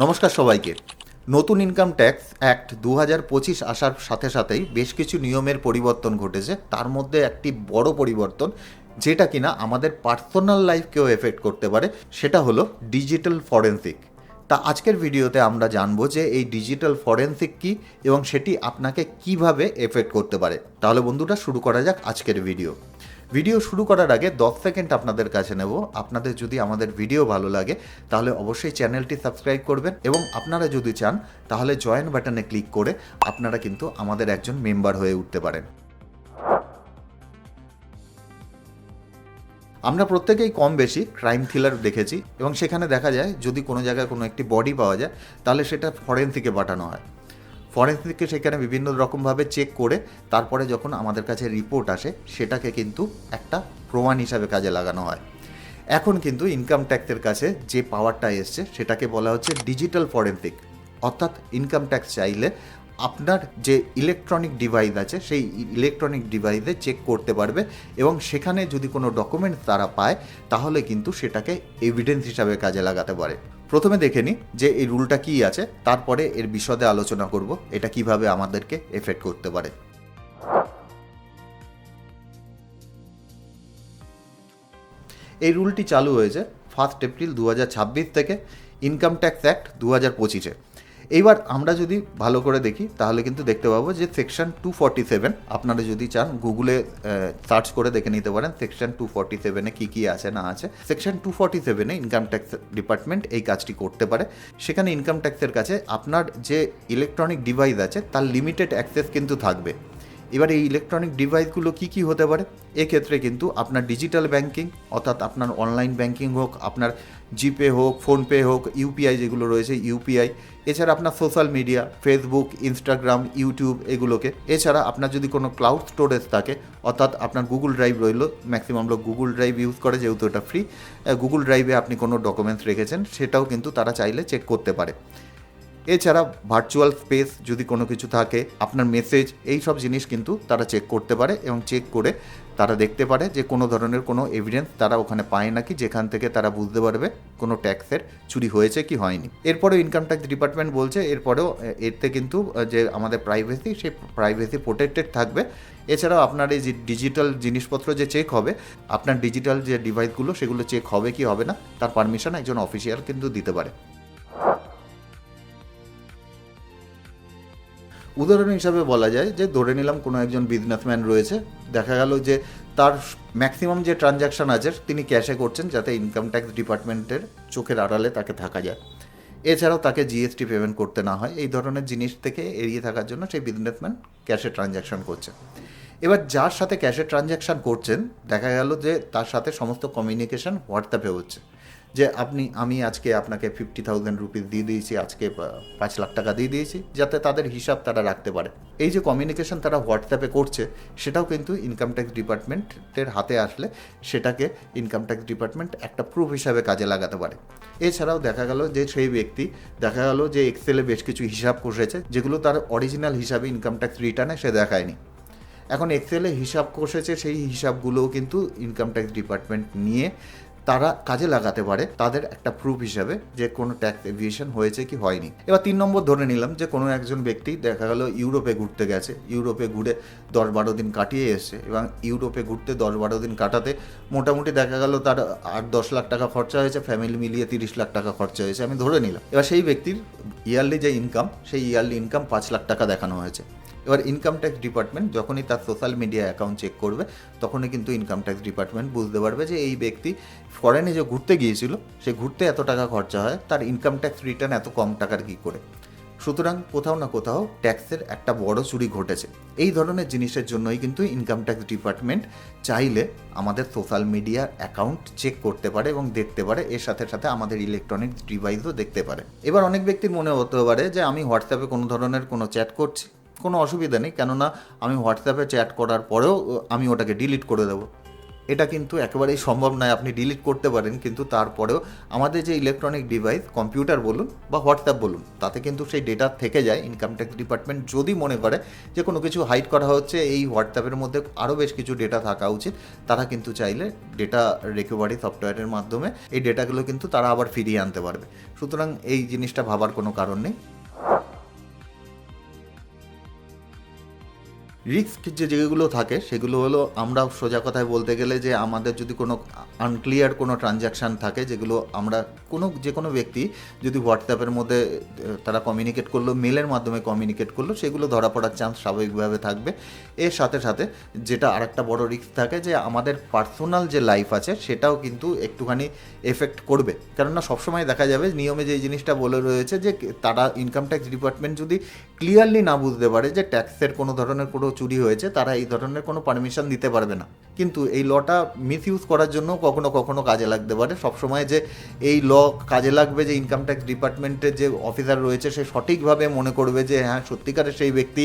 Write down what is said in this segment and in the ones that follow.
নমস্কার সবাইকে। নতুন ইনকাম ট্যাক্স অ্যাক্ট 2025 আসার সাথে সাথেই বেশ কিছু নিয়মের পরিবর্তন ঘটেছে। তার মধ্যে একটি বড় পরিবর্তন, যেটা কিনা আমাদের পার্সোনাল লাইফকেও এফেক্ট করতে পারে, সেটা হলো ডিজিটাল ফরেনসিক। তা আজকের ভিডিওতে আমরা জানবো যে এই ডিজিটাল ফরেনসিক কী এবং সেটি আপনাকে কিভাবে এফেক্ট করতে পারে। তাহলে বন্ধুরা, শুরু করা যাক আজকের ভিডিও শুরু করার আগে 10 সেকেন্ড আপনাদের কাছে নেব। আপনাদের যদি আমাদের ভিডিও ভালো লাগে তাহলে অবশ্যই চ্যানেলটি সাবস্ক্রাইব করবেন এবং আপনারা যদি চান তাহলে জয়েন বাটনে ক্লিক করে আপনারা কিন্তু আমাদের একজন মেম্বার হয়ে উঠতে পারেন। আমরা প্রত্যেকেই কম বেশি ক্রাইম থ্রিলার দেখেছি এবং সেখানে দেখা যায় যদি কোনো জায়গায় কোনো একটি বডি পাওয়া যায় তাহলে সেটা ফরেনসিকে পাঠানো হয়। ফরেনসিককে সেখানে বিভিন্ন রকমভাবে চেক করে তারপরে যখন আমাদের কাছে রিপোর্ট আসে সেটাকে কিন্তু একটা প্রমাণ হিসাবে কাজে লাগানো হয়। এখন কিন্তু ইনকাম ট্যাক্সের কাছে যে পাওয়ারটা এসছে সেটাকে বলা হচ্ছে ডিজিটাল ফরেনসিক। অর্থাৎ ইনকাম ট্যাক্স চাইলে আপনার যে ইলেকট্রনিক ডিভাইস আছে সেই ইলেকট্রনিক ডিভাইসে চেক করতে পারবে এবং সেখানে যদি কোনো ডকুমেন্টস তারা পায় তাহলে কিন্তু সেটাকে এভিডেন্স হিসাবে কাজে লাগাতে পারে। প্রথমে দেখে নিই যে এই রুলটা কী আছে, তারপরে এর বিশদে আলোচনা করব এটা কিভাবে আমাদেরকে এফেক্ট করতে পারে। এই রুলটি চালু হয়েছে 1 এপ্রিল 2026 থেকে ইনকাম ট্যাক্স অ্যাক্ট 2025-এ। এইবার আমরা যদি ভালো করে দেখি তাহলে কিন্তু দেখতে পাবো যে সেকশন 247, আপনারা যদি চান গুগলে সার্চ করে দেখে নিতে পারেন সেকশন 247-এ কী কী আছে না আছে। সেকশন 247-এ ইনকাম ট্যাক্স ডিপার্টমেন্ট এই কাজটি করতে পারে। সেখানে ইনকাম ট্যাক্সের কাছে আপনার যে ইলেকট্রনিক ডিভাইস আছে তার লিমিটেড অ্যাক্সেস কিন্তু থাকবে। এবার এই ইলেকট্রনিক ডিভাইসগুলো কী কী হতে পারে, এক্ষেত্রে কিন্তু আপনার ডিজিটাল ব্যাঙ্কিং অর্থাৎ আপনার অনলাইন ব্যাঙ্কিং হোক, আপনার জিপে হোক, ফোনপে হোক, ইউপিআই যেগুলো রয়েছে ইউপিআই, এছাড়া আপনার social media Facebook, Instagram, YouTube এগুলোকে, এছাড়া আপনার যদি কোনো ক্লাউড স্টোরেজ থাকে অর্থাৎ আপনার গুগল ড্রাইভ রইল, ম্যাক্সিমাম লোক গুগল ড্রাইভ ইউজ করে যেহেতু এটা ফ্রি, গুগল ড্রাইভে আপনি কোনো ডকুমেন্টস রেখেছেন সেটাও কিন্তু তারা চাইলে চেক করতে পারে। এছাড়া ভার্চুয়াল স্পেস যদি কোনো কিছু থাকে, আপনার মেসেজ, এই সব জিনিস কিন্তু তারা চেক করতে পারে এবং চেক করে তারা দেখতে পারে যে কোনো ধরনের কোনো এভিডেন্স তারা ওখানে পায় নাকি, যেখান থেকে তারা বুঝতে পারবে কোনো ট্যাক্সের চুরি হয়েছে কি হয়নি। এরপরেও ইনকাম ট্যাক্স ডিপার্টমেন্ট বলছে এরপরেও এতে কিন্তু যে আমাদের প্রাইভেসি, সেই প্রাইভেসি প্রোটেক্টেড থাকবে। এছাড়াও আপনার এই যে ডিজিটাল জিনিসপত্র যে চেক হবে, আপনার ডিজিটাল যে ডিভাইসগুলো সেগুলো চেক হবে কি হবে না তার পারমিশন একজন অফিসিয়াল কিন্তু দিতে পারে। উদাহরণ হিসাবে বলা যায় যে ধরে নিলাম কোনো একজন বিজনেসম্যান রয়েছে, দেখা গেল যে তার ম্যাক্সিমাম যে ট্রানজ্যাকশান আছে তিনি ক্যাশে করছেন যাতে ইনকাম ট্যাক্স ডিপার্টমেন্টের চোখের আড়ালে তাকে থাকা যায়। এছাড়াও তাকে জিএসটি পেমেন্ট করতে না হয়, এই ধরনের জিনিস থেকে এড়িয়ে থাকার জন্য সেই বিজনেসম্যান ক্যাশে ট্রানজ্যাকশান করছে। এবার যার সাথে ক্যাশে ট্রানজ্যাকশান করছেন দেখা গেল যে তার সাথে সমস্ত কমিউনিকেশন হোয়াটসঅ্যাপে হচ্ছে, যে আমি আজকে আপনাকে 50,000 রুপিস দিয়ে দিয়েছি, আজকে 5 লাখ টাকা দিয়ে দিয়েছি, যাতে তাদের হিসাব তারা রাখতে পারে। এই যে কমিউনিকেশন তারা হোয়াটসঅ্যাপে করছে সেটাও কিন্তু ইনকাম ট্যাক্স ডিপার্টমেন্টের হাতে আসলে সেটাকে ইনকাম ট্যাক্স ডিপার্টমেন্ট একটা প্রুফ হিসাবে কাজে লাগাতে পারে। এছাড়াও দেখা গেল যে সেই ব্যক্তি দেখা গেল যে এক্সেলে বেশ কিছু হিসাব কষেছে যেগুলো তার অরিজিনাল হিসাবে ইনকাম ট্যাক্স রিটার্নে সে দেখায়নি। এখন এক্সেলে হিসাব কষেছে, সেই হিসাবগুলোও কিন্তু ইনকাম ট্যাক্স ডিপার্টমেন্ট নিয়ে তারা কাজে লাগাতে পারে তাদের একটা প্রুফ হিসাবে যে কোনো ট্যাক্স এভিয়েশন হয়েছে কি হয়নি। এবার 3 নম্বর ধরে নিলাম যে কোনো একজন ব্যক্তি দেখা গেল ইউরোপে ঘুরতে গেছে, ইউরোপে ঘুরে 10-12 দিন কাটিয়ে এসছে এবং ইউরোপে ঘুরতে 10-12 দিন কাটাতে মোটামুটি দেখা গেল তার 8-10 লাখ টাকা খরচা হয়েছে, ফ্যামিলি মিলিয়ে 30 লাখ টাকা খরচা হয়েছে আমি ধরে নিলাম। এবার সেই ব্যক্তির ইয়ারলি যে ইনকাম, সেই ইয়ারলি ইনকাম 5 লাখ টাকা দেখানো হয়েছে। এবার ইনকাম ট্যাক্স ডিপার্টমেন্ট যখনই তার সোশ্যাল মিডিয়া অ্যাকাউন্ট চেক করবে তখনই কিন্তু ইনকাম ট্যাক্স ডিপার্টমেন্ট বুঝতে পারবে যে এই ব্যক্তি ফরেনে যে ঘুরতে গিয়েছিল সে ঘুরতে এত টাকা খরচা হয়, তার ইনকাম ট্যাক্স রিটার্ন এত কম টাকার কী করে। সুতরাং কোথাও না কোথাও ট্যাক্সের একটা বড় চুরি ঘটেছে। এই ধরনের জিনিসের জন্যই কিন্তু ইনকাম ট্যাক্স ডিপার্টমেন্ট চাইলে আমাদের সোশ্যাল মিডিয়া অ্যাকাউন্ট চেক করতে পারে এবং দেখতে পারে, এর সাথে সাথে আমাদের ইলেকট্রনিক ডিভাইসও দেখতে পারে। এবার অনেক ব্যক্তির মনে হতে পারে যে আমি হোয়াটসঅ্যাপে কোনো ধরনের কোনো চ্যাট করছি, কোনো অসুবিধা নেই, কেননা আমি হোয়াটসঅ্যাপে চ্যাট করার পরেও আমি ওটাকে ডিলিট করে দেবো। এটা কিন্তু একেবারেই সম্ভব নয়। আপনি ডিলিট করতে পারেন, কিন্তু তারপরেও আমাদের যে ইলেকট্রনিক ডিভাইস, কম্পিউটার বলুন বা হোয়াটসঅ্যাপ বলুন, তাতে কিন্তু সেই ডেটা থেকে যায়। ইনকাম ট্যাক্স ডিপার্টমেন্ট যদি মনে করে যে কোনো কিছু হাইড করা হচ্ছে, এই হোয়াটসঅ্যাপের মধ্যে আরও বেশ কিছু ডেটা থাকা উচিত, তারা কিন্তু চাইলে ডেটা রিকভারি সফটওয়্যারের মাধ্যমে এই ডেটাগুলো কিন্তু তারা আবার ফিরিয়ে আনতে পারবে। সুতরাং এই জিনিসটা ভাবার কোনো কারণ নেই। রিস্ক যেগুলো থাকে সেগুলো হলো, আমরা সোজা কথায় বলতে গেলে যে আমাদের যদি কোনো আনক্লিয়ার কোনো ট্রানজ্যাকশান থাকে, যেগুলো আমরা যে কোনো ব্যক্তি যদি হোয়াটসঅ্যাপের মধ্যে তারা কমিউনিকেট করলো, মেলের মাধ্যমে কমিউনিকেট করলো, সেগুলো ধরা পড়ার চান্স স্বাভাবিকভাবে থাকবে। এর সাথে সাথে যেটা আরেকটা বড় রিস্ক থাকে, যে আমাদের পার্সোনাল যে লাইফ আছে সেটাও কিন্তু একটুখানি এফেক্ট করবে। কেননা সবসময় দেখা যাবে নিয়মে যে জিনিসটা বলে রয়েছে, যে তারা ইনকাম ট্যাক্স ডিপার্টমেন্ট যদি ক্লিয়ারলি না বুঝতে পারে যে ট্যাক্সের কোনো ধরনের কোনো চুরি হয়েছে, তারা এই ধরনের কোনো পারমিশন দিতে পারবে না। কিন্তু এই লটা মিসইউজ করার জন্য কখনো কখনো কাজে লাগতে পারে। সবসময় যে এই ল কাজে লাগবে যে ইনকাম ট্যাক্স ডিপার্টমেন্টের যে অফিসার রয়েছে সে সঠিকভাবে মনে করবে যে হ্যাঁ সত্যিকারের সেই ব্যক্তি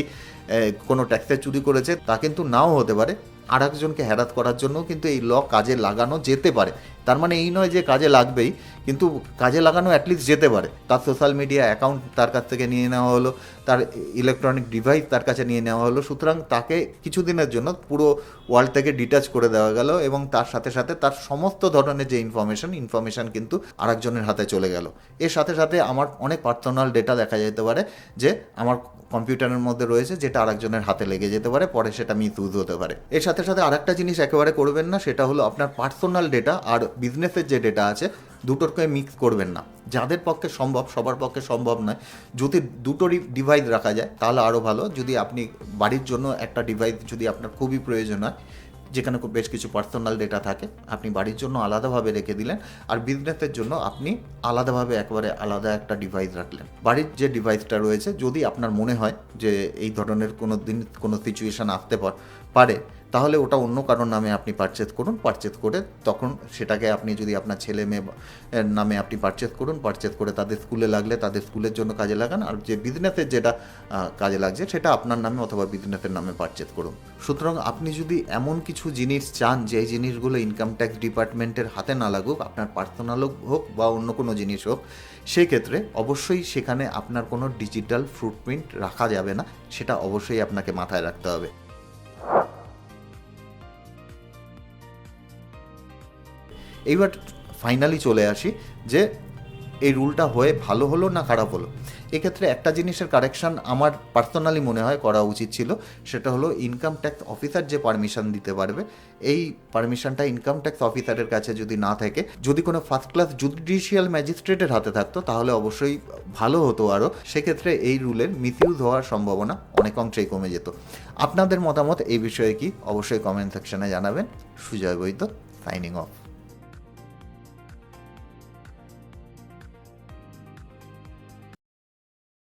কোনো ট্যাক্সের চুরি করেছে, তা কিন্তু নাও হতে পারে। আর একজনকে হ্যারাত করার জন্য কিন্তু এই ল কাজে লাগানো যেতে পারে। তার মানে এই নয় যে কাজে লাগবেই, কিন্তু কাজে লাগানো অ্যাটলিস্ট যেতে পারে। তার সোশ্যাল মিডিয়া অ্যাকাউন্ট তার কাছ থেকে নিয়ে নেওয়া হলো, তার ইলেকট্রনিক ডিভাইস তার কাছে নিয়ে নেওয়া হলো, সুতরাং তাকে কিছুদিনের জন্য পুরো ওয়ার্ল্ড থেকে ডিটাচ করে দেওয়া গেল, এবং তার সাথে সাথে তার সমস্ত ধরনের যে ইনফরমেশন কিন্তু আরেকজনের হাতে চলে গেল। এর সাথে সাথে আমার অনেক পার্সোনাল ডেটা দেখা যেতে পারে যে আমার কম্পিউটারের মধ্যে রয়েছে, যেটা আরেকজনের হাতে লেগে যেতে পারে, পরে সেটা মিসইউজ হতে পারে। এর সাথে সাথে আরেকটা জিনিস একেবারে করবেন না, সেটা হলো আপনার পার্সোনাল ডেটা আর বিজনেসের যে ডেটা আছে দুটোকে মিক্স করবেন না। যাদের পক্ষে সম্ভব, সবার পক্ষে সম্ভব নয়, যদি দুটোরই ডিভাইস রাখা যায় তাহলে আরও ভালো। যদি আপনি বাড়ির জন্য একটা ডিভাইস যদি আপনার খুবই প্রয়োজন হয়, যেখানে বেশ কিছু পার্সোনাল ডেটা থাকে, আপনি বাড়ির জন্য আলাদাভাবে রেখে দিলেন, আর বিজনেসের জন্য আপনি আলাদাভাবে একবারে আলাদা একটা ডিভাইস রাখলেন। বাড়ির যে ডিভাইসটা রয়েছে, যদি আপনার মনে হয় যে এই ধরনের কোনো দিন কোনো সিচুয়েশান আসতে পারে, তাহলে ওটা অন্য কারোর নামে আপনি পারচেজ করে তখন সেটাকে আপনি যদি আপনার ছেলে মেয়ে নামে আপনি পারচেজ করে তাদের স্কুলে লাগলে তাদের স্কুলের জন্য কাজে লাগান, আর যে বিজনেসের যেটা কাজে লাগছে সেটা আপনার নামে অথবা বিজনেসের নামে পারচেজ করুন। সুতরাং আপনি যদি এমন কিছু জিনিস চান যে এই জিনিসগুলো ইনকাম ট্যাক্স ডিপার্টমেন্টের হাতে না লাগুক, আপনার পার্সোনাল হোক বা অন্য কোনো জিনিস হোক, সেই ক্ষেত্রে অবশ্যই সেখানে আপনার কোনো ডিজিটাল ফুটপ্রিন্ট রাখা যাবে না, সেটা অবশ্যই আপনাকে মাথায় রাখতে হবে। এইবার ফাইনালি চলে আসি যে এই রুলটা হয়ে ভালো হলো না খারাপ হলো। এক্ষেত্রে একটা জিনিসের কারেকশান আমার পার্সোনালি মনে হয় করা উচিত ছিল, সেটা হলো ইনকাম ট্যাক্স অফিসার যে পারমিশন দিতে পারবে, এই পারমিশনটা ইনকাম ট্যাক্স অফিসারের কাছে যদি না থাকে, যদি কোনো ফার্স্ট ক্লাস জুডিশিয়াল ম্যাজিস্ট্রেটের হাতে থাকতো তাহলে অবশ্যই ভালো হতো আরও। সেক্ষেত্রে এই রুলের মিসইউজ হওয়ার সম্ভাবনা অনেক অংশেই কমে যেত। আপনাদের মতামত এই বিষয়ে কি, অবশ্যই কমেন্ট সেকশনে জানাবেন। সুজয় বৈদ্য, সাইনিং অফ।